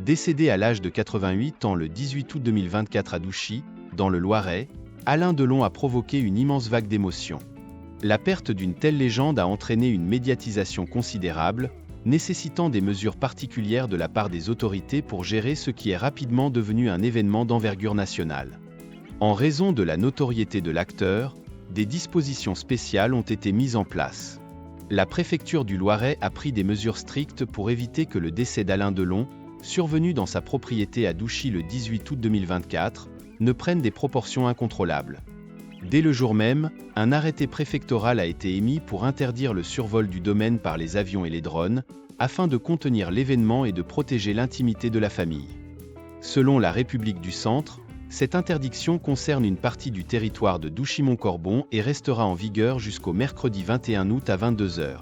Décédé à l'âge de 88 ans le 18 août 2024 à Douchy, dans le Loiret, Alain Delon a provoqué une immense vague d'émotions. La perte d'une telle légende a entraîné une médiatisation considérable, nécessitant des mesures particulières de la part des autorités pour gérer ce qui est rapidement devenu un événement d'envergure nationale. En raison de la notoriété de l'acteur, des dispositions spéciales ont été mises en place. La préfecture du Loiret a pris des mesures strictes pour éviter que le décès d'Alain Delon, survenu dans sa propriété à Douchy le 18 août 2024, ne prenne des proportions incontrôlables. Dès le jour même, un arrêté préfectoral a été émis pour interdire le survol du domaine par les avions et les drones, afin de contenir l'événement et de protéger l'intimité de la famille. Selon la République du Centre, cette interdiction concerne une partie du territoire de Douchy-Montcorbon et restera en vigueur jusqu'au mercredi 21 août à 22 h.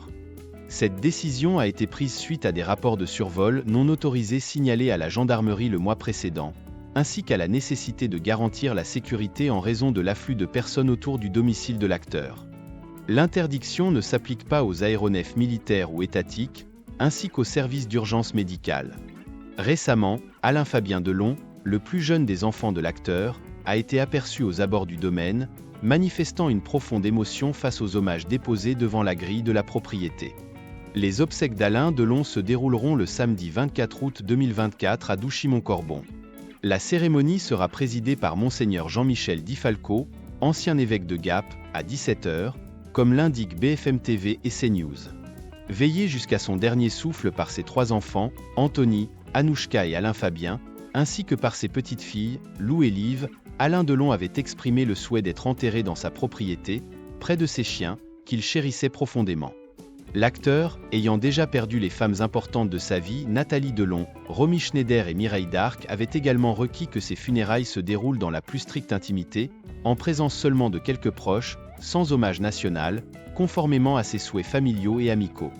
Cette décision a été prise suite à des rapports de survol non autorisés signalés à la gendarmerie le mois précédent, ainsi qu'à la nécessité de garantir la sécurité en raison de l'afflux de personnes autour du domicile de l'acteur. L'interdiction ne s'applique pas aux aéronefs militaires ou étatiques, ainsi qu'aux services d'urgence médicale. Récemment, Alain Fabien Delon, le plus jeune des enfants de l'acteur, a été aperçu aux abords du domaine, manifestant une profonde émotion face aux hommages déposés devant la grille de la propriété. Les obsèques d'Alain Delon se dérouleront le samedi 24 août 2024 à Douchy-Montcorbon. La cérémonie sera présidée par Monseigneur Jean-Michel Di Falco, ancien évêque de Gap, à 17 h, comme l'indiquent BFM TV et CNews. Veillé jusqu'à son dernier souffle par ses 3 enfants, Anthony, Anouchka et Alain Fabien, ainsi que par ses petites filles, Lou et Liv, Alain Delon avait exprimé le souhait d'être enterré dans sa propriété, près de ses chiens, qu'il chérissait profondément. L'acteur, ayant déjà perdu les femmes importantes de sa vie, Nathalie Delon, Romy Schneider et Mireille Darc, avaient également requis que ses funérailles se déroulent dans la plus stricte intimité, en présence seulement de quelques proches, sans hommage national, conformément à ses souhaits familiaux et amicaux.